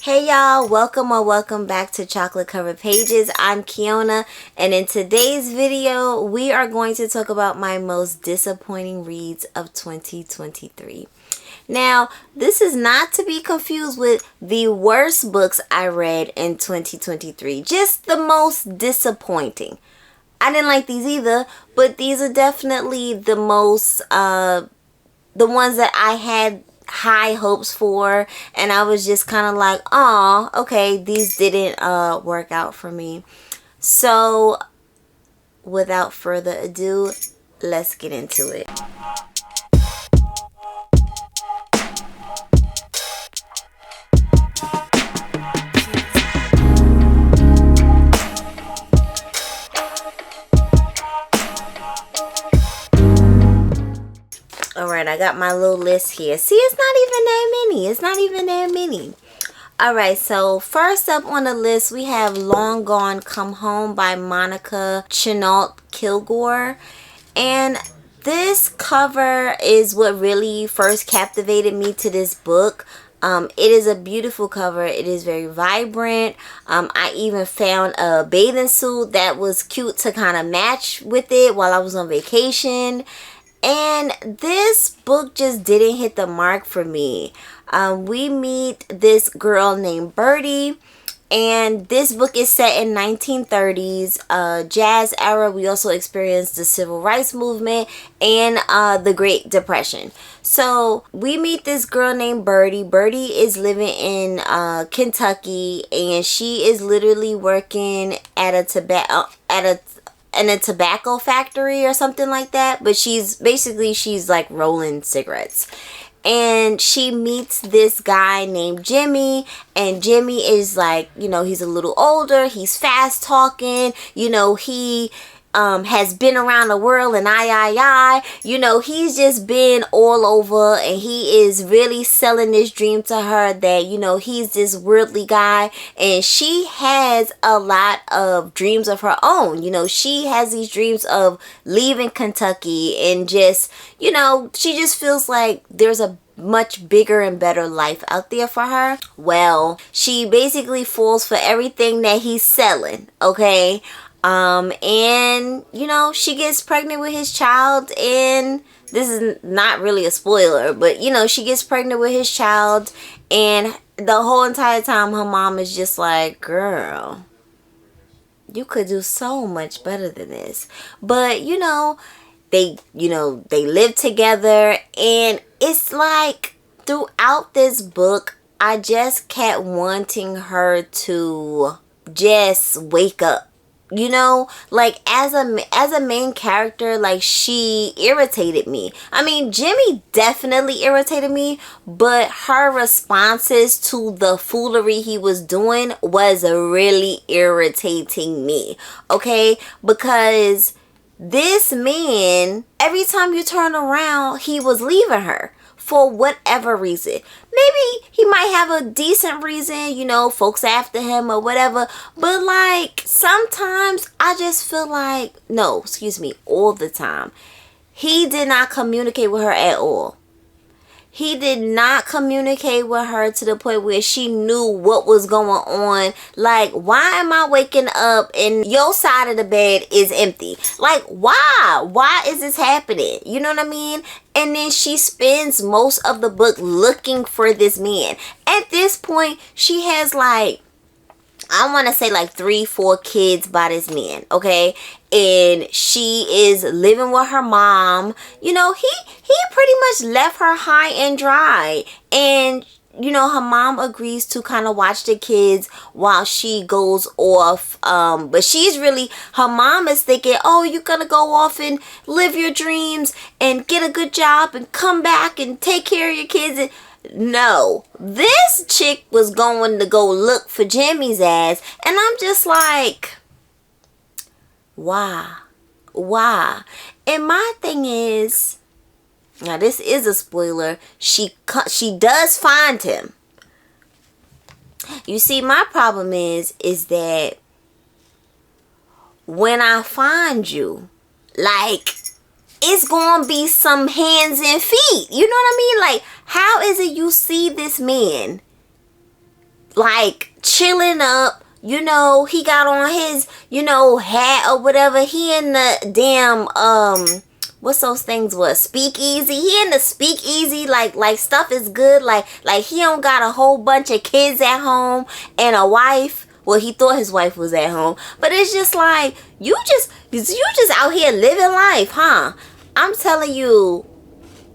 Hey y'all, welcome or welcome back to Chocolate Covered Pages. I'm Kiona, and in today's video we are going to talk about my most disappointing reads of 2023. Now, this is not to be confused with the worst books I read in 2023, just the most disappointing. I didn't like these either, but these are definitely the most the ones that I had high hopes for, and I was just kind of like, oh, okay, these didn't work out for me. So without further ado, let's get into it. Alright, I got my little list here. See, it's not even that many. Alright, so first up on the list, we have Long Gone Come Home by Monica Chenault-Kilgore. And this cover is what really first captivated me to this book. It is a beautiful cover. It is very vibrant. I even found a bathing suit that was cute to kind of match with it while I was on vacation. And this book just didn't hit the mark for me. We meet this girl named Birdie, and this book is set in 1930s jazz era. We also experienced the civil rights movement and the Great Depression. So we meet this girl named Birdie. Birdie is living in Kentucky, and she is literally working at a tobacco factory or something like that, but she's like rolling cigarettes. And she meets this guy named Jimmy, and Jimmy is like, you know, he's a little older, he's fast talking, you know, he has been around the world, and you know, he's just been all over, and he is really selling this dream to her that, you know, he's this worldly guy, and she has a lot of dreams of her own. You know, she has these dreams of leaving Kentucky and just, you know, she just feels like there's a much bigger and better life out there for her. Well, she basically falls for everything that he's selling, okay? And, you know, she gets pregnant with his child, and this is not really a spoiler, but, you know, she gets pregnant with his child, and the whole entire time her mom is just like, girl, you could do so much better than this. But, you know, they live together, and it's like throughout this book, I just kept wanting her to just wake up. You know, like as a main character, like she irritated me. I mean, Jimmy definitely irritated me, but her responses to the foolery he was doing was really irritating me. Okay, because this man, every time you turn around, he was leaving her for whatever reason. Maybe he might have a decent reason, you know, folks after him or whatever, but like sometimes I just feel like, all the time, he did not communicate with her at all. He did not communicate with her to the point where she knew what was going on. Like, why am I waking up and your side of the bed is empty? Like, why? Why is this happening? You know what I mean? And then she spends most of the book looking for this man. At this point, she has like, I want to say like 3-4 kids by this man, okay? And she is living with her mom. You know, he pretty much left her high and dry. And, you know, her mom agrees to kind of watch the kids while she goes off. But she's really, her mom is thinking, oh, you're going to go off and live your dreams and get a good job and come back and take care of your kids. And no, this chick was going to go look for Jimmy's ass, and I'm just like, why? And my thing is, now this is a spoiler, she does find him. You see, my problem is that when I find you, like, it's gonna be some hands and feet. You know what I mean? Like, how is it you see this man like chilling up. You know, he got on his, you know, hat or whatever. He in the damn, what's those things was? Speakeasy. He in the speakeasy, like stuff is good. Like he don't got a whole bunch of kids at home and a wife. Well, he thought his wife was at home. But it's just like, you just out here living life, huh? I'm telling you,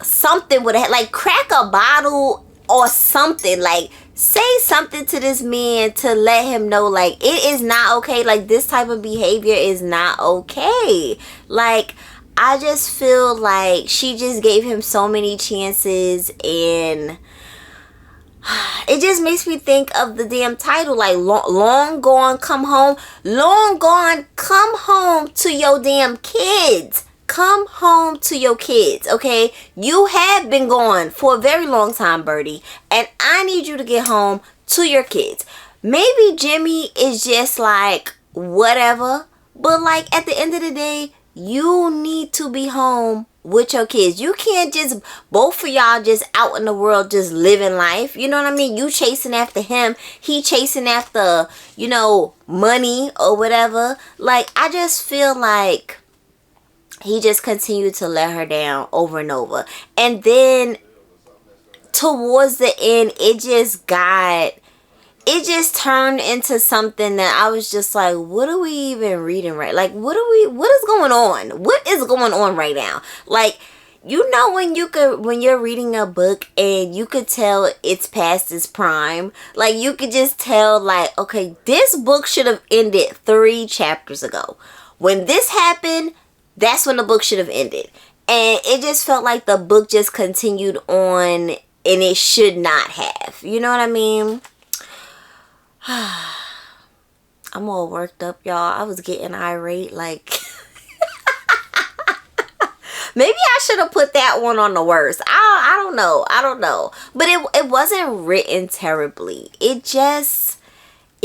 something would have, like, crack a bottle or something. Like, say something to this man to let him know, like, it is not okay. Like, this type of behavior is not okay. Like, I just feel like she just gave him so many chances, and it just makes me think of the damn title, like, long gone, come home. Long gone, come home to your damn kids. Come home to your kids, okay? You have been gone for a very long time, Birdie, and I need you to get home to your kids. Maybe Jimmy is just like, whatever, but like, at the end of the day, you need to be home with your kids. You can't just, both of y'all just out in the world just living life. You know what I mean? You chasing after him. He chasing after, you know, money or whatever. Like, I just feel like he just continued to let her down over and over. And then towards the end, it just turned into something that I was just like, what are we even reading right? Like, what is going on? What is going on right now? Like, you know, when you're reading a book and you could tell it's past its prime. Like, you could just tell, like, okay, this book should have ended 3 chapters ago. When this happened, that's when the book should have ended. And it just felt like the book just continued on, and it should not have. You know what I mean? I'm all worked up, y'all. I was getting irate. Like, maybe I should have put that one on the worst. I don't know. But it wasn't written terribly. It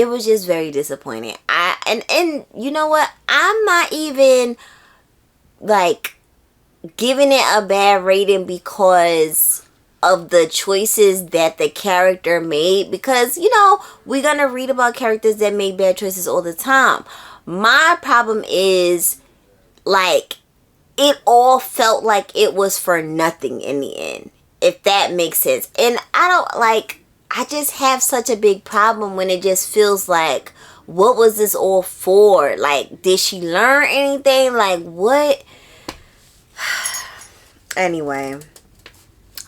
was just very disappointing. And you know what? I'm not even like giving it a bad rating because of the choices that the character made, because, you know, we're gonna read about characters that make bad choices all the time. My problem is, like, it all felt like it was for nothing in the end, if that makes sense. And I just have such a big problem when it just feels like, what was this all for? Like, did she learn anything? Like, what? Anyway,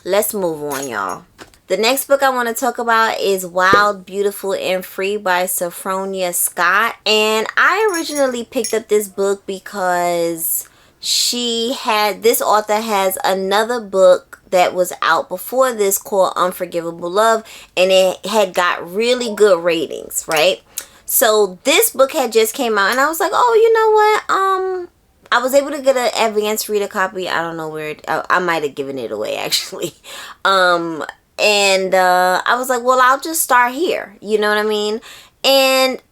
let's move on, y'all. The next book I want to talk about is Wild, Beautiful, and Free by Sophronia Scott. And I originally picked up this book because this author has another book that was out before this called Unforgivable Love, and it had got really good ratings, right? So this book had just came out, and I was like, oh, you know what? I was able to get an advanced reader copy. I don't know where I might have given it away, actually. And I was like, well, I'll just start here. You know what I mean? And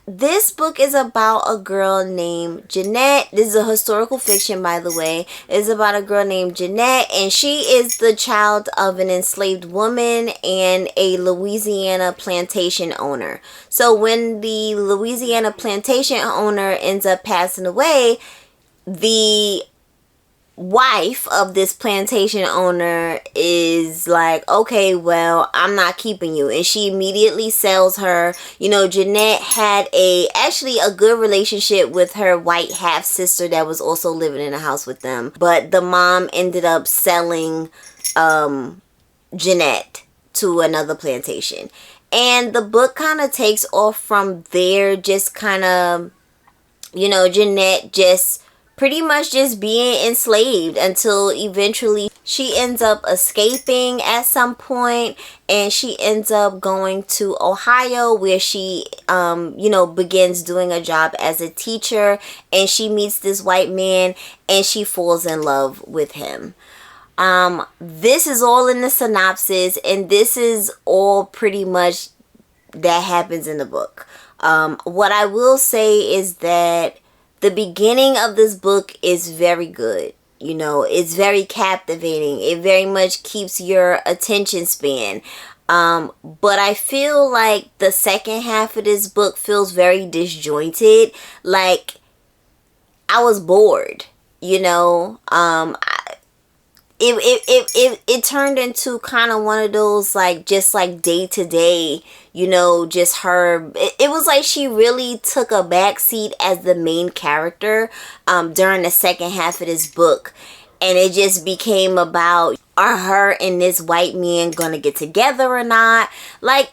this book is about a girl named Jeanette. This is a historical fiction, by the way. It's about a girl named Jeanette, and she is the child of an enslaved woman and a Louisiana plantation owner. So when the Louisiana plantation owner ends up passing away, the wife of this plantation owner is like, okay, well, I'm not keeping you, and she immediately sells her. You know, Jeanette had actually a good relationship with her white half sister that was also living in a house with them, but the mom ended up selling Jeanette to another plantation, and the book kind of takes off from there, just kind of, you know, Jeanette just pretty much just being enslaved until eventually she ends up escaping at some point, and she ends up going to Ohio, where she you know, begins doing a job as a teacher, and she meets this white man and she falls in love with him. This is all in the synopsis, and this is all pretty much that happens in the book. What I will say is that the beginning of this book is very good. You know, it's very captivating. It very much keeps your attention span. But I feel like the second half of this book feels very disjointed. Like, I was bored, you know. It turned into kind of one of those, like, just like day to day, you know, just her. It was like she really took a backseat as the main character during the second half of this book. And it just became about, are her and this white man gonna get together or not? Like,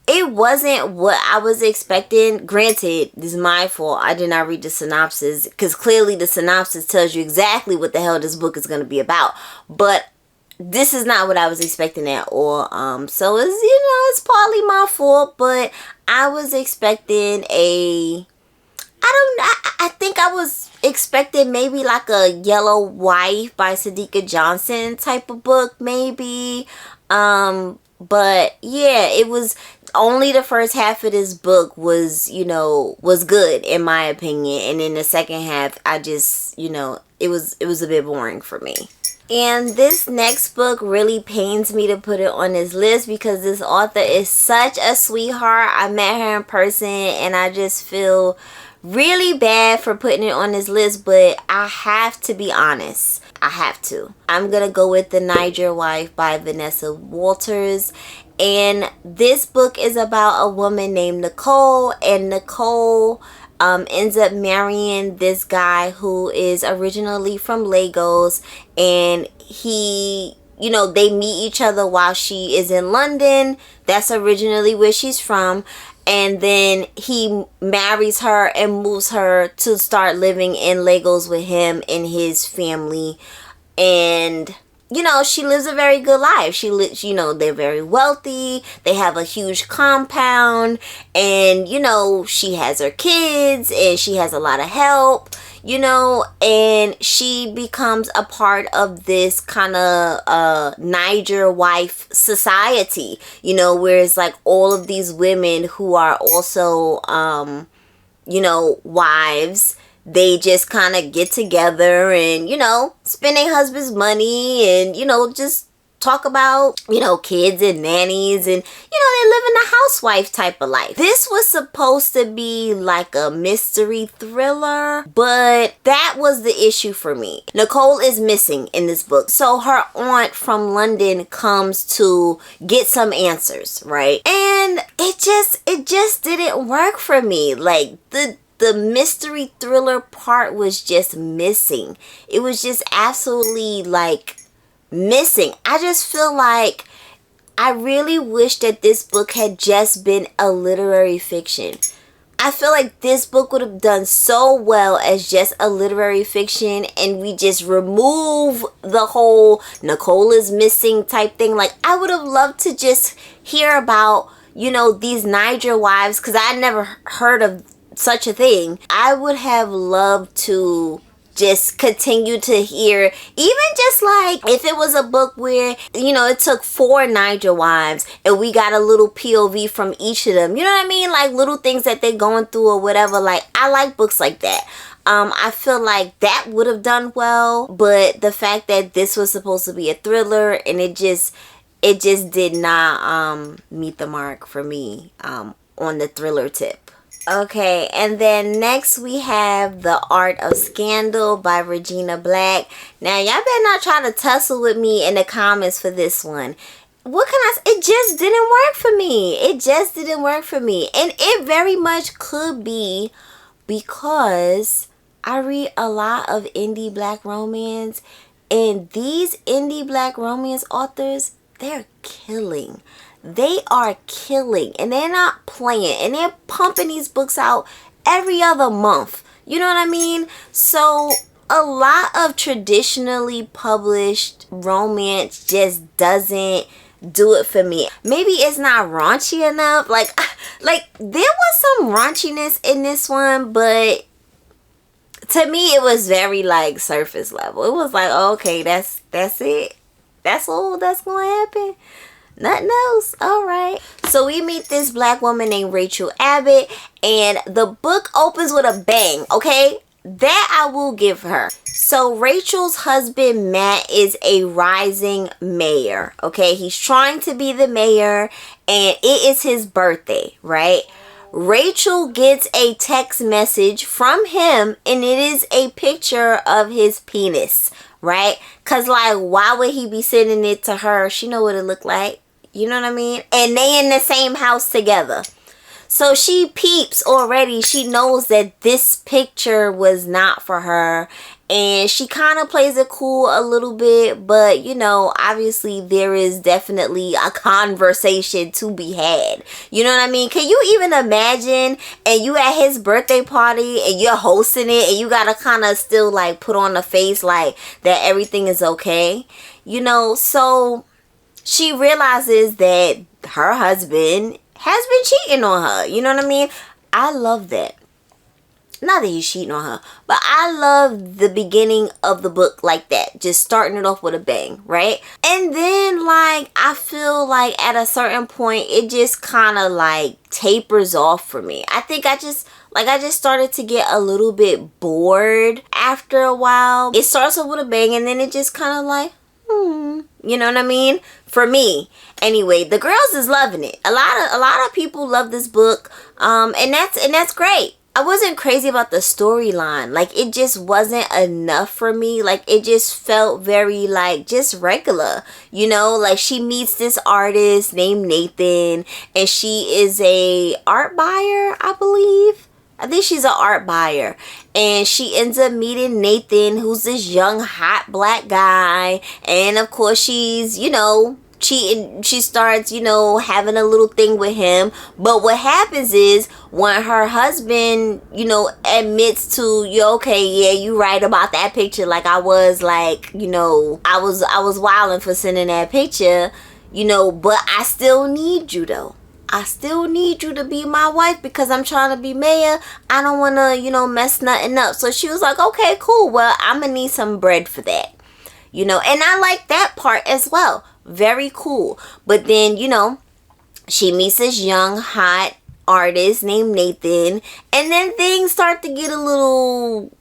it wasn't what I was expecting. Granted, this is my fault. I did not read the synopsis, because clearly the synopsis tells you exactly what the hell this book is gonna be about. But this is not what I was expecting at all. So it's, you know, it's partly my fault, but I was expecting I think I was expecting maybe like a Yellow Wife by Sadiqa Johnson type of book, maybe. But yeah, it was only the first half of this book was, you know, was good in my opinion. And in the second half, I just, you know, it was a bit boring for me. And this next book really pains me to put it on this list because this author is such a sweetheart. I met her in person and I just feel really bad for putting it on this list, but I have to be honest. I have to. I'm gonna go with The Niger Wife by Vanessa Walters. And this book is about a woman named Nicole, and Nicole ends up marrying this guy who is originally from Lagos, and he, you know, they meet each other while she is in London. That's originally where she's from. And then he marries her and moves her to start living in Lagos with him and his family. And, you know, she lives a very good life. She lives, you know, they're very wealthy. They have a huge compound. And, you know, she has her kids and she has a lot of help, you know. And she becomes a part of this kind of Niger Wife society, you know, where it's like all of these women who are also, you know, wives. They just kind of get together and, you know, spend their husband's money and, you know, just talk about, you know, kids and nannies and, you know, they live in a housewife type of life. This was supposed to be like a mystery thriller, but that was the issue for me. Nicole is missing in this book. So her aunt from London comes to get some answers, right? And it just didn't work for me. Like, the mystery thriller part was just missing. It was just absolutely, like, missing. I just feel like I really wish that this book had just been a literary fiction. I feel like this book would have done so well as just a literary fiction, and we just remove the whole Nicole is missing type thing. Like, I would have loved to just hear about, you know, these Niger wives, because I never heard of such a thing. I would have loved to just continue to hear, even just like if it was a book where, you know, it took 4 Niger wives and we got a little POV from each of them, you know what I mean, like little things that they're going through or whatever. Like, I like books like that. I feel like that would have done well, but the fact that this was supposed to be a thriller and it just did not meet the mark for me on the thriller tip. Okay, and then next we have The Art of Scandal by Regina Black. Now, y'all better not try to tussle with me in the comments for this one. What can I say? It just didn't work for me. It just didn't work for me. And it very much could be because I read a lot of indie black romance, and these indie black romance authors, they're killing. They are killing, and they're not playing, and they're pumping these books out every other month. You know what I mean? So a lot of traditionally published romance just doesn't do it for me. Maybe it's not raunchy enough. Like there was some raunchiness in this one, but to me it was very like surface level. It was like, okay, that's it. That's all that's gonna happen. Nothing else. All right. So we meet this black woman named Rachel Abbott, and the book opens with a bang. Okay, that I will give her. So Rachel's husband, Matt, is a rising mayor. Okay, he's trying to be the mayor, and it is his birthday, right? Rachel gets a text message from him, and it is a picture of his penis, right? Because, like, why would he be sending it to her? She know what it looked like. You know what I mean? And they in the same house together. So she peeps already. She knows that this picture was not for her. And she kind of plays it cool a little bit. But, you know, obviously there is definitely a conversation to be had. You know what I mean? Can you even imagine? And you at his birthday party and you're hosting it. And you got to kind of still like put on a face like that everything is okay. You know, so she realizes that her husband has been cheating on her. You know what I mean? I love that. Not that he's cheating on her, but I love the beginning of the book like that. Just starting it off with a bang, right? And then, like, I feel like at a certain point, it just kind of, like, tapers off for me. I think I just started to get a little bit bored after a while. It starts off with a bang, and then it just kind of like, you know what I mean? For me. Anyway, the girls is loving it. A lot of people love this book. And that's great. I wasn't crazy about the storyline. Like, it just wasn't enough for me. Like, it just felt very, like, just regular. You know, like, she meets this artist named Nathan, and she is a art buyer, I believe. I think she's an art buyer. And she ends up meeting Nathan, who's this young, hot black guy. And, of course, she's, you know, cheating. She starts, you know, having a little thing with him. But what happens is when her husband, you know, admits to, you okay, yeah, you right about that picture. Like, I was like, you know, I was wilding for sending that picture, you know, but I still need you though. I still need you to be my wife because I'm trying to be mayor. I don't want to, you know, mess nothing up. So she was like, okay, cool. Well, I'm going to need some bread for that. You know, and I like that part as well. Very cool. But then, you know, she meets this young, hot artist named Nathan. And then things start to get a little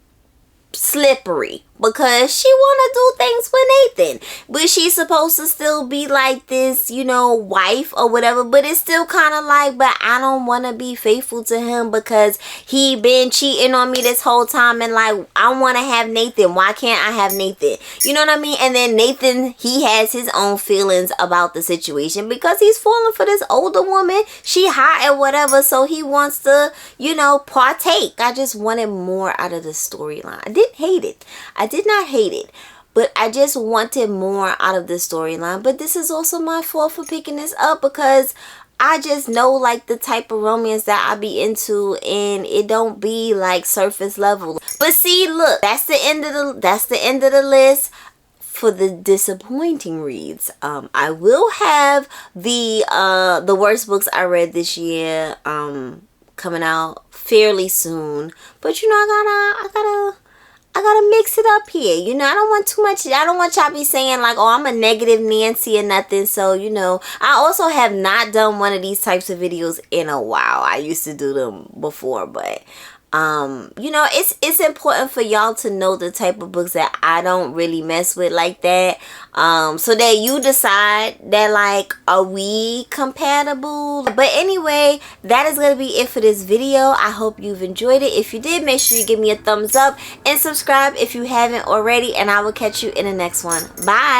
slippery because she want to do things with Nathan, but she's supposed to still be like this, you know, wife or whatever. But it's still kind of like, but I don't want to be faithful to him because he been cheating on me this whole time, and like, I want to have Nathan. Why can't I have Nathan? You know what I mean? And then Nathan, he has his own feelings about the situation because he's falling for this older woman. She hot and whatever, so he wants to, you know, partake. I just wanted more out of the storyline. I didn't hate it. I did not hate it, but I just wanted more out of the storyline. But this is also my fault for picking this up because I just know like the type of romance that I be into, and it don't be like surface level. But see, look, that's the end of the list for the disappointing reads. I will have the worst books I read this year coming out fairly soon. But you know, I gotta mix it up here. You know, I don't want too much. I don't want y'all be saying like, oh, I'm a negative Nancy or nothing. So, you know, I also have not done one of these types of videos in a while. I used to do them before, but you know, it's important for y'all to know the type of books that I don't really mess with like that, so that you decide that like, are we compatible? But anyway, that is gonna be it for this video. I hope you've enjoyed it. If you did, make sure you give me a thumbs up and subscribe if you haven't already, and I will catch you in the next one. Bye.